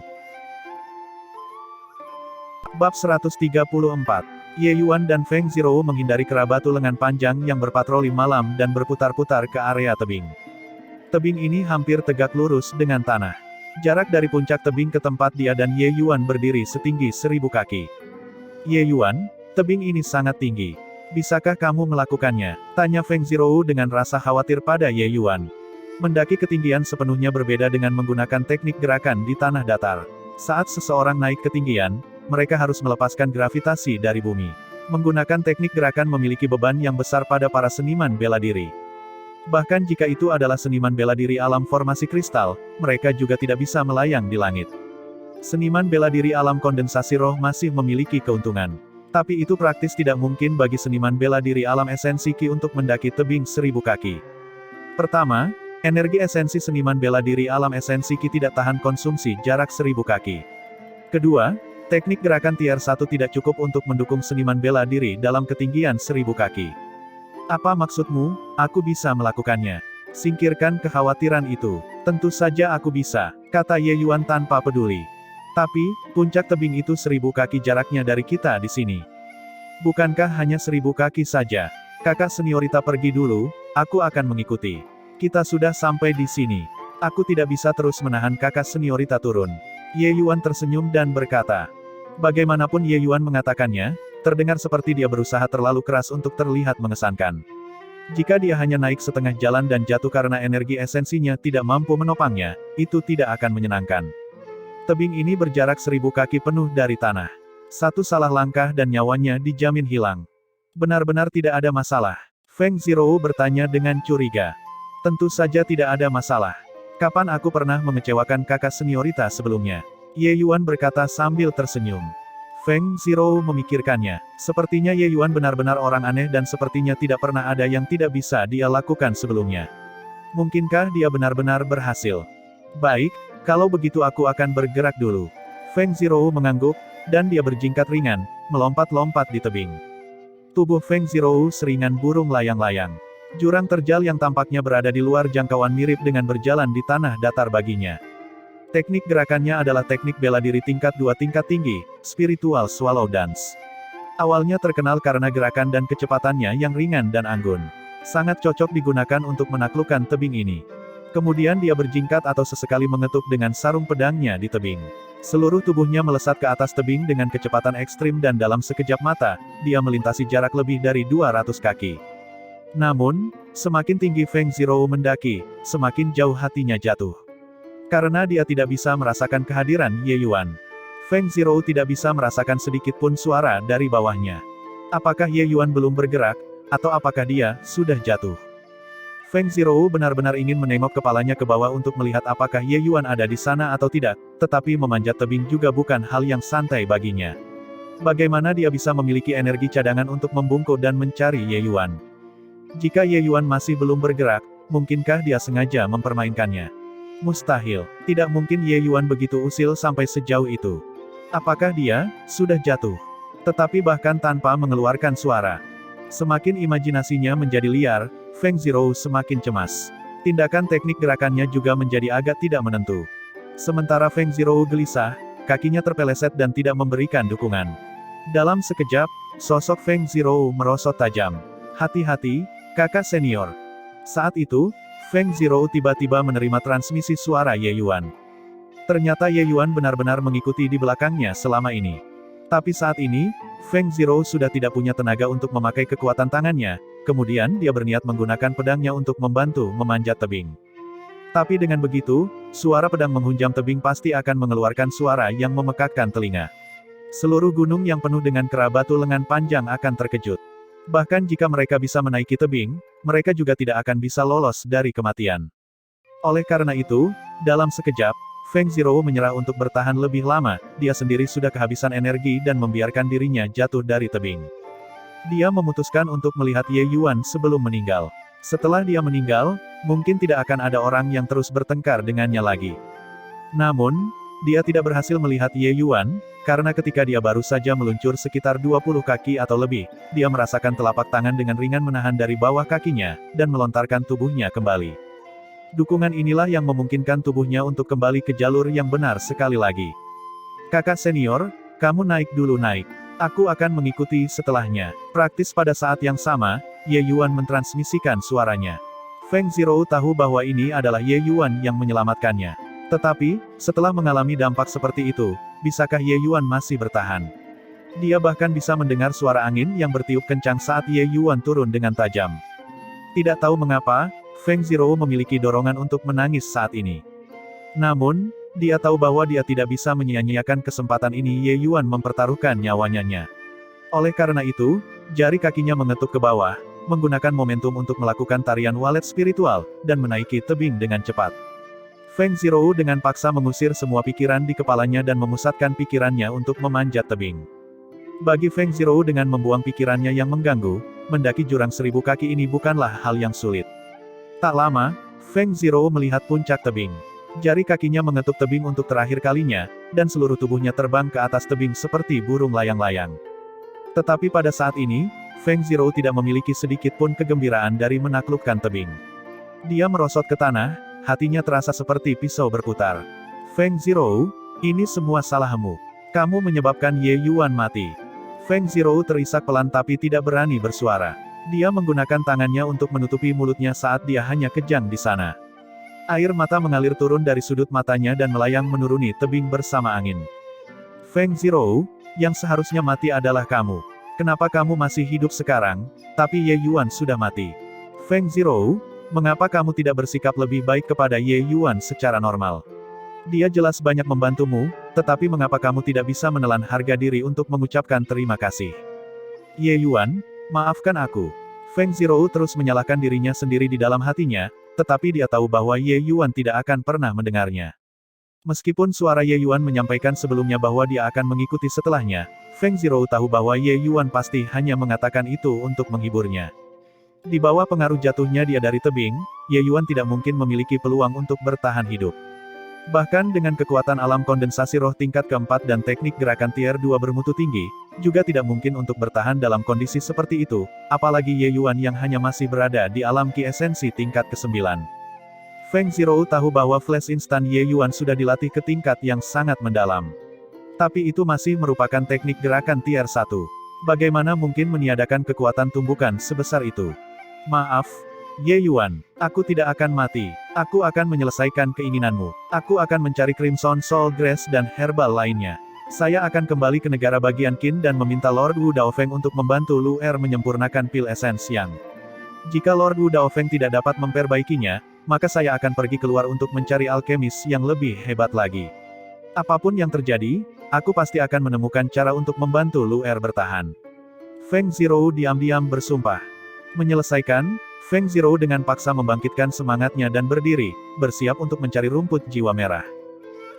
A: Bab 134. Ye Yuan dan Feng Zhou menghindari kera batu lengan panjang yang berpatroli malam dan berputar-putar ke area tebing. Tebing ini hampir tegak lurus dengan tanah. Jarak dari puncak tebing ke tempat dia dan Ye Yuan berdiri setinggi 1000 kaki. "Ye Yuan, tebing ini sangat tinggi. Bisakah kamu melakukannya?" tanya Feng Zhou dengan rasa khawatir pada Ye Yuan. Mendaki ketinggian sepenuhnya berbeda dengan menggunakan teknik gerakan di tanah datar. Saat seseorang naik ketinggian, mereka harus melepaskan gravitasi dari bumi. Menggunakan teknik gerakan memiliki beban yang besar pada para seniman bela diri. Bahkan jika itu adalah seniman bela diri alam formasi kristal, mereka juga tidak bisa melayang di langit. Seniman bela diri alam kondensasi roh masih memiliki keuntungan. Tapi itu praktis tidak mungkin bagi seniman bela diri alam esensi Qi untuk mendaki tebing 1000 kaki. Pertama, energi esensi seniman bela diri alam esensi Qi tidak tahan konsumsi jarak 1000 kaki. Kedua, teknik gerakan tier 1 tidak cukup untuk mendukung seniman bela diri dalam ketinggian 1000 kaki. Apa maksudmu? Aku bisa melakukannya. Singkirkan kekhawatiran itu. Tentu saja aku bisa, kata Ye Yuan tanpa peduli. Tapi, puncak tebing itu 1000 kaki jaraknya dari kita di sini. Bukankah hanya 1000 kaki saja? Kakak seniorita pergi dulu, aku akan mengikuti. Kita sudah sampai di sini. Aku tidak bisa terus menahan kakak seniorita turun. Ye Yuan tersenyum dan berkata. Bagaimanapun Ye Yuan mengatakannya, terdengar seperti dia berusaha terlalu keras untuk terlihat mengesankan. Jika dia hanya naik setengah jalan dan jatuh karena energi esensinya tidak mampu menopangnya, itu tidak akan menyenangkan. Tebing ini berjarak 1000 kaki penuh dari tanah. Satu salah langkah dan nyawanya dijamin hilang. Benar-benar tidak ada masalah. Feng Zhou bertanya dengan curiga. Tentu saja tidak ada masalah. Kapan aku pernah mengecewakan kakak seniorita sebelumnya? Ye Yuan berkata sambil tersenyum. Feng Zhou memikirkannya. Sepertinya Ye Yuan benar-benar orang aneh dan sepertinya tidak pernah ada yang tidak bisa dia lakukan sebelumnya. Mungkinkah dia benar-benar berhasil? Baik, kalau begitu aku akan bergerak dulu. Feng Zhou mengangguk, dan dia berjingkat ringan, melompat-lompat di tebing. Tubuh Feng Zhou seringan burung layang-layang. Jurang terjal yang tampaknya berada di luar jangkauan mirip dengan berjalan di tanah datar baginya. Teknik gerakannya adalah teknik bela diri tingkat 2 tingkat tinggi, Spiritual Swallow Dance. Awalnya terkenal karena gerakan dan kecepatannya yang ringan dan anggun. Sangat cocok digunakan untuk menaklukkan tebing ini. Kemudian dia berjingkat atau sesekali mengetuk dengan sarung pedangnya di tebing. Seluruh tubuhnya melesat ke atas tebing dengan kecepatan ekstrim dan dalam sekejap mata, dia melintasi jarak lebih dari 200 kaki. Namun, semakin tinggi Feng Zhou mendaki, semakin jauh hatinya jatuh. Karena dia tidak bisa merasakan kehadiran Ye Yuan. Feng Zhou tidak bisa merasakan sedikit pun suara dari bawahnya. Apakah Ye Yuan belum bergerak, atau apakah dia sudah jatuh? Feng Zhou benar-benar ingin menengok kepalanya ke bawah untuk melihat apakah Ye Yuan ada di sana atau tidak, tetapi memanjat tebing juga bukan hal yang santai baginya. Bagaimana dia bisa memiliki energi cadangan untuk membungkuk dan mencari Ye Yuan? Jika Ye Yuan masih belum bergerak, mungkinkah dia sengaja mempermainkannya? Mustahil. Tidak mungkin Ye Yuan begitu usil sampai sejauh itu. Apakah dia sudah jatuh? Tetapi bahkan tanpa mengeluarkan suara, semakin imajinasinya menjadi liar, Feng Zhou semakin cemas. Tindakan teknik gerakannya juga menjadi agak tidak menentu. Sementara Feng Zhou gelisah, kakinya terpeleset dan tidak memberikan dukungan. Dalam sekejap, sosok Feng Zhou merosot tajam. Hati-hati, kakak senior. Saat itu, Feng Zhou tiba-tiba menerima transmisi suara Ye Yuan. Ternyata Ye Yuan benar-benar mengikuti di belakangnya selama ini. Tapi saat ini, Feng Zhou sudah tidak punya tenaga untuk memakai kekuatan tangannya, kemudian dia berniat menggunakan pedangnya untuk membantu memanjat tebing. Tapi dengan begitu, suara pedang menghunjam tebing pasti akan mengeluarkan suara yang memekakkan telinga. Seluruh gunung yang penuh dengan kera batu lengan panjang akan terkejut. Bahkan jika mereka bisa menaiki tebing, mereka juga tidak akan bisa lolos dari kematian. Oleh karena itu, dalam sekejap, Feng Zhou menyerah untuk bertahan lebih lama, dia sendiri sudah kehabisan energi dan membiarkan dirinya jatuh dari tebing. Dia memutuskan untuk melihat Ye Yuan sebelum meninggal. Setelah dia meninggal, mungkin tidak akan ada orang yang terus bertengkar dengannya lagi. Namun, dia tidak berhasil melihat Ye Yuan, karena ketika dia baru saja meluncur sekitar 20 kaki atau lebih, dia merasakan telapak tangan dengan ringan menahan dari bawah kakinya, dan melontarkan tubuhnya kembali. Dukungan inilah yang memungkinkan tubuhnya untuk kembali ke jalur yang benar sekali lagi. Kakak senior, kamu naik dulu naik. Aku akan mengikuti setelahnya. Praktis pada saat yang sama, Ye Yuan mentransmisikan suaranya. Feng Zhou tahu bahwa ini adalah Ye Yuan yang menyelamatkannya. Tetapi, setelah mengalami dampak seperti itu, bisakah Ye Yuan masih bertahan? Dia bahkan bisa mendengar suara angin yang bertiup kencang saat Ye Yuan turun dengan tajam. Tidak tahu mengapa, Feng Zhou memiliki dorongan untuk menangis saat ini. Namun, dia tahu bahwa dia tidak bisa menyia-nyiakan kesempatan ini. Ye Yuan mempertaruhkan nyawanya. Oleh karena itu, jari kakinya mengetuk ke bawah, menggunakan momentum untuk melakukan tarian walet spiritual, dan menaiki tebing dengan cepat. Feng Zhou dengan paksa mengusir semua pikiran di kepalanya dan memusatkan pikirannya untuk memanjat tebing. Bagi Feng Zhou dengan membuang pikirannya yang mengganggu, mendaki jurang 1000 kaki ini bukanlah hal yang sulit. Tak lama, Feng Zhou melihat puncak tebing. Jari kakinya mengetuk tebing untuk terakhir kalinya, dan seluruh tubuhnya terbang ke atas tebing seperti burung layang-layang. Tetapi pada saat ini, Feng Zhou tidak memiliki sedikit pun kegembiraan dari menaklukkan tebing. Dia merosot ke tanah, hatinya terasa seperti pisau berputar. Feng Zhou, ini semua salahmu. Kamu menyebabkan Ye Yuan mati. Feng Zhou terisak pelan tapi tidak berani bersuara. Dia menggunakan tangannya untuk menutupi mulutnya saat dia hanya kejang di sana. Air mata mengalir turun dari sudut matanya dan melayang menuruni tebing bersama angin. Feng Zhou, yang seharusnya mati adalah kamu. Kenapa kamu masih hidup sekarang, tapi Ye Yuan sudah mati? Feng Zhou, mengapa kamu tidak bersikap lebih baik kepada Ye Yuan secara normal? Dia jelas banyak membantumu, tetapi mengapa kamu tidak bisa menelan harga diri untuk mengucapkan terima kasih? Ye Yuan, maafkan aku. Feng Zhou terus menyalahkan dirinya sendiri di dalam hatinya, tetapi dia tahu bahwa Ye Yuan tidak akan pernah mendengarnya. Meskipun suara Ye Yuan menyampaikan sebelumnya bahwa dia akan mengikuti setelahnya, Feng Zhou tahu bahwa Ye Yuan pasti hanya mengatakan itu untuk menghiburnya. Di bawah pengaruh jatuhnya dia dari tebing, Ye Yuan tidak mungkin memiliki peluang untuk bertahan hidup. Bahkan dengan kekuatan alam kondensasi roh tingkat keempat dan teknik gerakan tier 2 bermutu tinggi, juga tidak mungkin untuk bertahan dalam kondisi seperti itu, apalagi Ye Yuan yang hanya masih berada di alam ki esensi tingkat ke-9. Feng Zhou tahu bahwa flash instan Ye Yuan sudah dilatih ke tingkat yang sangat mendalam. Tapi itu masih merupakan teknik gerakan tier 1. Bagaimana mungkin meniadakan kekuatan tumbukan sebesar itu? Maaf, Ye Yuan, aku tidak akan mati. Aku akan menyelesaikan keinginanmu. Aku akan mencari Crimson Soul Grass dan herbal lainnya. Saya akan kembali ke negara bagian Qin dan meminta Lord Wu Daofeng untuk membantu Lu Er menyempurnakan pil esens yang. Jika Lord Wu Daofeng tidak dapat memperbaikinya, maka saya akan pergi keluar untuk mencari alkemis yang lebih hebat lagi. Apapun yang terjadi, aku pasti akan menemukan cara untuk membantu Lu Er bertahan. Feng Zhou diam-diam bersumpah. Menyelesaikan, Feng Zhou dengan paksa membangkitkan semangatnya dan berdiri, bersiap untuk mencari rumput jiwa merah.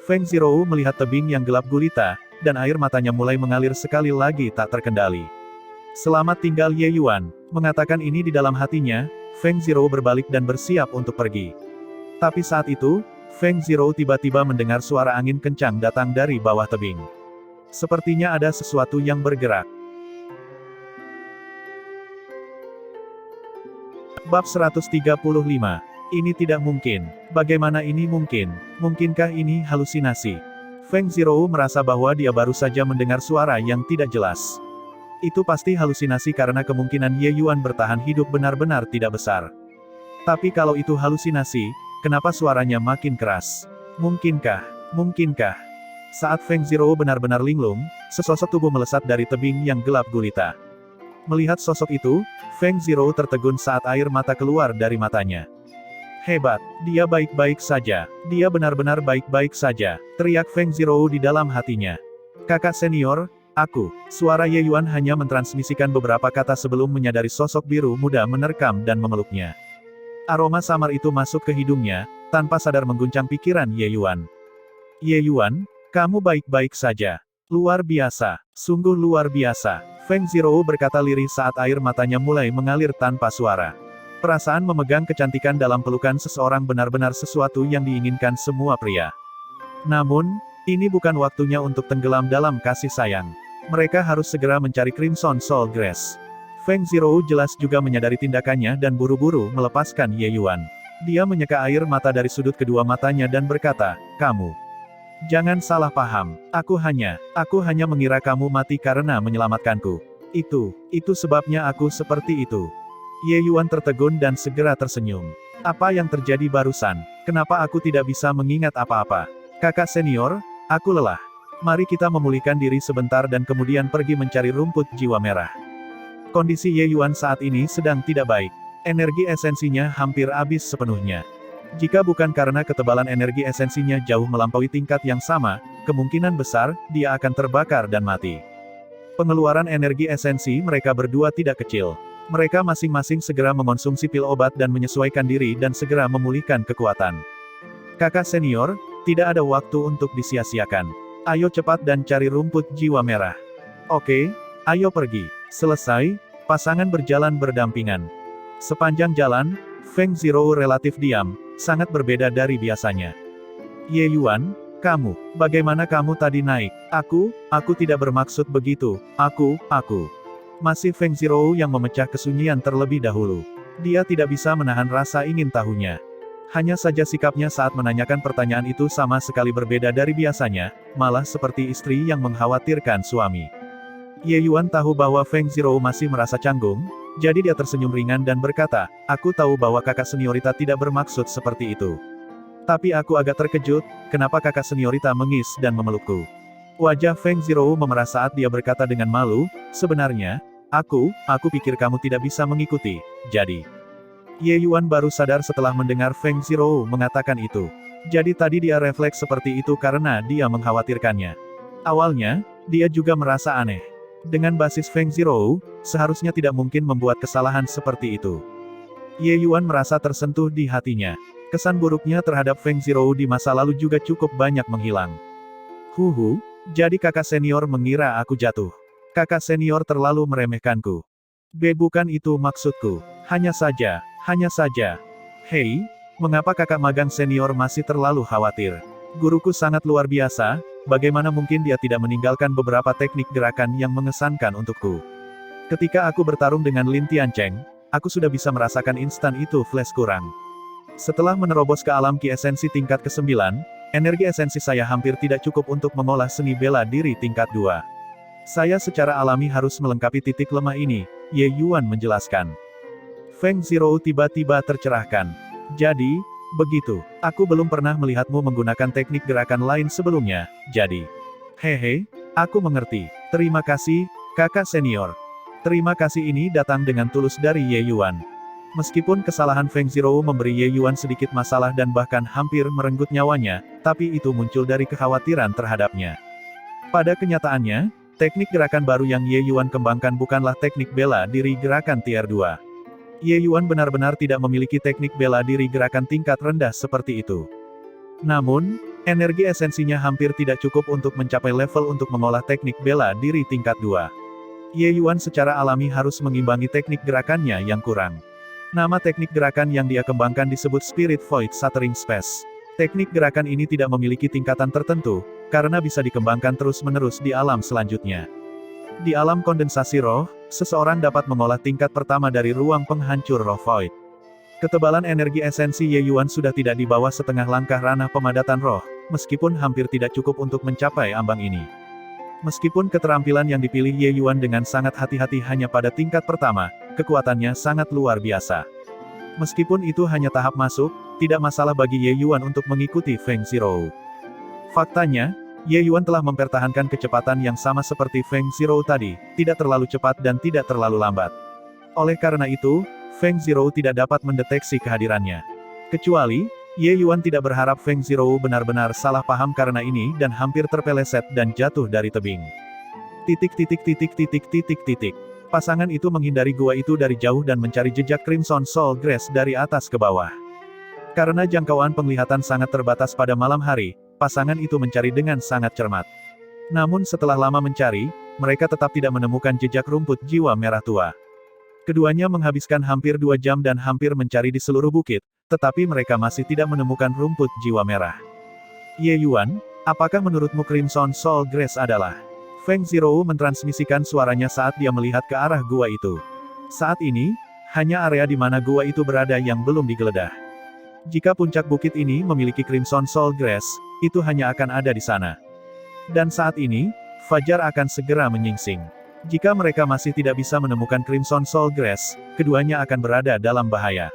A: Feng Zhou melihat tebing yang gelap gulita, dan air matanya mulai mengalir sekali lagi tak terkendali. Selamat tinggal Ye Yuan, mengatakan ini di dalam hatinya, Feng Zhou berbalik dan bersiap untuk pergi. Tapi saat itu, Feng Zhou tiba-tiba mendengar suara angin kencang datang dari bawah tebing. Sepertinya ada sesuatu yang bergerak. Bab 135. Ini tidak mungkin. Bagaimana ini mungkin? Mungkinkah ini halusinasi? Feng Zirou merasa bahwa dia baru saja mendengar suara yang tidak jelas. Itu pasti halusinasi karena kemungkinan Ye Yuan bertahan hidup benar-benar tidak besar. Tapi kalau itu halusinasi, kenapa suaranya makin keras? Mungkinkah? Mungkinkah? Saat Feng Zirou benar-benar linglung, sesosok tubuh melesat dari tebing yang gelap gulita. Melihat sosok itu, Feng Zirou tertegun saat air mata keluar dari matanya. Hebat, dia baik-baik saja. Dia benar-benar baik-baik saja, teriak Feng Zirou di dalam hatinya. Kakak senior, aku. Suara Ye Yuan hanya mentransmisikan beberapa kata sebelum menyadari sosok biru muda menerkam dan memeluknya. Aroma samar itu masuk ke hidungnya, tanpa sadar mengguncang pikiran Ye Yuan. Ye Yuan, kamu baik-baik saja. Luar biasa, sungguh luar biasa. Feng Zirou berkata lirih saat air matanya mulai mengalir tanpa suara. Perasaan memegang kecantikan dalam pelukan seseorang benar-benar sesuatu yang diinginkan semua pria. Namun, ini bukan waktunya untuk tenggelam dalam kasih sayang. Mereka harus segera mencari Crimson Soul Grace. Feng Zirou jelas juga menyadari tindakannya dan buru-buru melepaskan Ye Yuan. Dia menyeka air mata dari sudut kedua matanya dan berkata, kamu. Jangan salah paham, aku hanya mengira kamu mati karena menyelamatkanku. Itu sebabnya aku seperti itu. Ye Yuan tertegun dan segera tersenyum. Apa yang terjadi barusan? Kenapa aku tidak bisa mengingat apa-apa? Kakak senior, aku lelah. Mari kita memulihkan diri sebentar dan kemudian pergi mencari rumput jiwa merah. Kondisi Ye Yuan saat ini sedang tidak baik. Energi esensinya hampir habis sepenuhnya. Jika bukan karena ketebalan energi esensinya jauh melampaui tingkat yang sama, kemungkinan besar, dia akan terbakar dan mati. Pengeluaran energi esensi mereka berdua tidak kecil. Mereka masing-masing segera mengonsumsi pil obat dan menyesuaikan diri dan segera memulihkan kekuatan. Kakak senior, tidak ada waktu untuk disia-siakan. Ayo cepat dan cari rumput jiwa merah. Oke, ayo pergi. Selesai, pasangan berjalan berdampingan. Sepanjang jalan, Feng Zirou relatif diam, sangat berbeda dari biasanya. Ye Yuan, kamu, bagaimana kamu tadi naik? Aku tidak bermaksud begitu, aku. Masih Feng Zirou yang memecah kesunyian terlebih dahulu. Dia tidak bisa menahan rasa ingin tahunya. Hanya saja sikapnya saat menanyakan pertanyaan itu sama sekali berbeda dari biasanya, malah seperti istri yang mengkhawatirkan suami. Ye Yuan tahu bahwa Feng Zirou masih merasa canggung, jadi dia tersenyum ringan dan berkata, aku tahu bahwa kakak seniorita tidak bermaksud seperti itu. Tapi aku agak terkejut, kenapa kakak seniorita mengis dan memelukku. Wajah Feng Zirou memerah saat dia berkata dengan malu, sebenarnya, aku pikir kamu tidak bisa mengikuti, jadi. Ye Yuan baru sadar setelah mendengar Feng Zirou mengatakan itu. Jadi tadi dia refleks seperti itu karena dia mengkhawatirkannya. Awalnya, dia juga merasa aneh. Dengan basis Feng Zirou, seharusnya tidak mungkin membuat kesalahan seperti itu. Ye Yuan merasa tersentuh di hatinya. Kesan buruknya terhadap Feng Zirou di masa lalu juga cukup banyak menghilang. Jadi kakak senior mengira aku jatuh. Kakak senior terlalu meremehkanku. Bukan itu maksudku. Hanya saja. Hei, mengapa kakak magang senior masih terlalu khawatir? Guruku sangat luar biasa, bagaimana mungkin dia tidak meninggalkan beberapa teknik gerakan yang mengesankan untukku? Ketika aku bertarung dengan Lin Tiancheng, aku sudah bisa merasakan instan itu flash kurang. Setelah menerobos ke alam ki esensi tingkat ke-9, energi esensi saya hampir tidak cukup untuk mengolah seni bela diri tingkat 2. Saya secara alami harus melengkapi titik lemah ini, Ye Yuan menjelaskan. Feng Zirou tiba-tiba tercerahkan. Jadi, begitu. Aku belum pernah melihatmu menggunakan teknik gerakan lain sebelumnya, jadi. Hehe, aku mengerti. Terima kasih, kakak senior. Terima kasih ini datang dengan tulus dari Ye Yuan. Meskipun kesalahan Feng Zirou memberi Ye Yuan sedikit masalah dan bahkan hampir merenggut nyawanya, tapi itu muncul dari kekhawatiran terhadapnya. Pada kenyataannya, teknik gerakan baru yang Ye Yuan kembangkan bukanlah teknik bela diri gerakan tier 2. Ye Yuan benar-benar tidak memiliki teknik bela diri gerakan tingkat rendah seperti itu. Namun, energi esensinya hampir tidak cukup untuk mencapai level untuk mengolah teknik bela diri tingkat 2. Ye Yuan secara alami harus mengimbangi teknik gerakannya yang kurang. Nama teknik gerakan yang dia kembangkan disebut Spirit Void Shattering Space. Teknik gerakan ini tidak memiliki tingkatan tertentu, karena bisa dikembangkan terus-menerus di alam selanjutnya. Di alam kondensasi roh, seseorang dapat mengolah tingkat pertama dari ruang penghancur roh void. Ketebalan energi esensi Ye Yuan sudah tidak di bawah setengah langkah ranah pemadatan roh, meskipun hampir tidak cukup untuk mencapai ambang ini. Meskipun keterampilan yang dipilih Ye Yuan dengan sangat hati-hati hanya pada tingkat pertama, kekuatannya sangat luar biasa. Meskipun itu hanya tahap masuk, tidak masalah bagi Ye Yuan untuk mengikuti Feng Zhirou. Faktanya, Ye Yuan telah mempertahankan kecepatan yang sama seperti Feng Zhirou tadi, tidak terlalu cepat dan tidak terlalu lambat. Oleh karena itu, Feng Zhirou tidak dapat mendeteksi kehadirannya. Kecuali, Ye Yuan tidak berharap Feng Zhirou benar-benar salah paham karena ini dan hampir terpeleset dan jatuh dari tebing. Pasangan itu menghindari gua itu dari jauh dan mencari jejak Crimson Soul Grass dari atas ke bawah. Karena jangkauan penglihatan sangat terbatas pada malam hari, pasangan itu mencari dengan sangat cermat. Namun setelah lama mencari, mereka tetap tidak menemukan jejak rumput jiwa merah tua. Keduanya menghabiskan hampir 2 jam dan hampir mencari di seluruh bukit, tetapi mereka masih tidak menemukan rumput jiwa merah. Ye Yuan, apakah menurutmu Crimson Soul Grass adalah? Feng Zhirou mentransmisikan suaranya saat dia melihat ke arah gua itu. Saat ini, hanya area di mana gua itu berada yang belum digeledah. Jika puncak bukit ini memiliki Crimson Soul Grass, itu hanya akan ada di sana. Dan saat ini, fajar akan segera menyingsing. Jika mereka masih tidak bisa menemukan Crimson Soul Grass, keduanya akan berada dalam bahaya.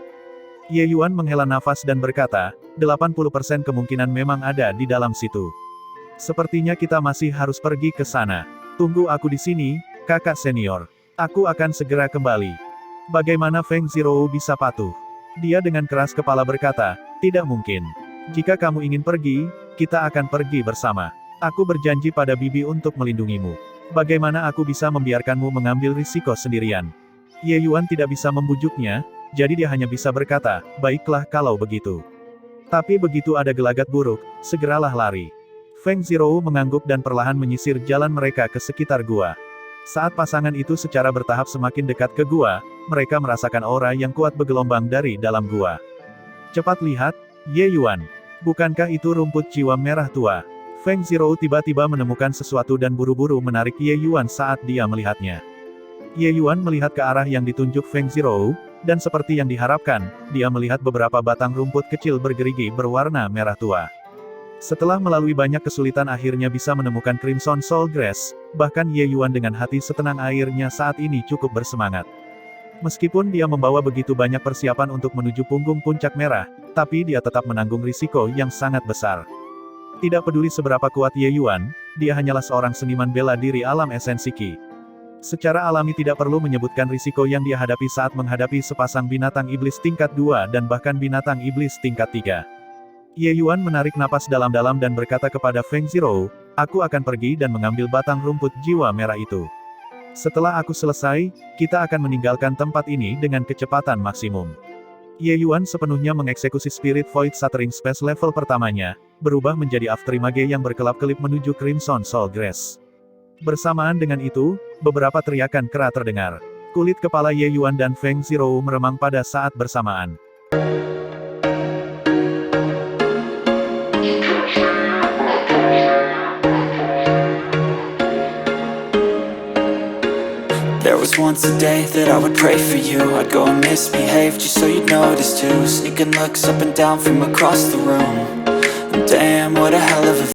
A: Ye Yuan menghela nafas dan berkata, 80% kemungkinan memang ada di dalam situ. Sepertinya kita masih harus pergi ke sana. Tunggu aku di sini, kakak senior. Aku akan segera kembali. Bagaimana Feng Zhirou bisa patuh? Dia dengan keras kepala berkata, tidak mungkin. Jika kamu ingin pergi, kita akan pergi bersama. Aku berjanji pada bibi untuk melindungimu. Bagaimana aku bisa membiarkanmu mengambil risiko sendirian? Ye Yuan tidak bisa membujuknya, jadi dia hanya bisa berkata, baiklah kalau begitu. Tapi begitu ada gelagat buruk, segeralah lari. Feng Zhirou mengangguk dan perlahan menyisir jalan mereka ke sekitar gua. Saat pasangan itu secara bertahap semakin dekat ke gua, mereka merasakan aura yang kuat bergelombang dari dalam gua. Cepat lihat, Ye Yuan. Bukankah itu rumput jiwa merah tua? Feng Zhirou tiba-tiba menemukan sesuatu dan buru-buru menarik Ye Yuan saat dia melihatnya. Ye Yuan melihat ke arah yang ditunjuk Feng Zhirou, dan seperti yang diharapkan, dia melihat beberapa batang rumput kecil bergerigi berwarna merah tua. Setelah melalui banyak kesulitan akhirnya bisa menemukan Crimson Soul Grass, bahkan Ye Yuan dengan hati setenang airnya saat ini cukup bersemangat. Meskipun dia membawa begitu banyak persiapan untuk menuju punggung puncak merah, tapi dia tetap menanggung risiko yang sangat besar. Tidak peduli seberapa kuat Ye Yuan, dia hanyalah seorang seniman bela diri alam esensi Qi. Secara alami tidak perlu menyebutkan risiko yang dia hadapi saat menghadapi sepasang binatang iblis tingkat 2 dan bahkan binatang iblis tingkat 3. Ye Yuan menarik napas dalam-dalam dan berkata kepada Feng Zhirou, aku akan pergi dan mengambil batang rumput jiwa merah itu. Setelah aku selesai, kita akan meninggalkan tempat ini dengan kecepatan maksimum. Ye Yuan sepenuhnya mengeksekusi Spirit Void Shattering Space level pertamanya, berubah menjadi Afterimage yang berkelap-kelip menuju Crimson Soul Grass. Bersamaan dengan itu, beberapa teriakan kera terdengar. Kulit kepala Ye Yuan dan Feng Zhirou meremang pada saat bersamaan.
C: There was once a day that I would pray for you. I'd go and misbehave just so you'd notice too. Sneaking looks up and down from across the room. And damn, what a hell of a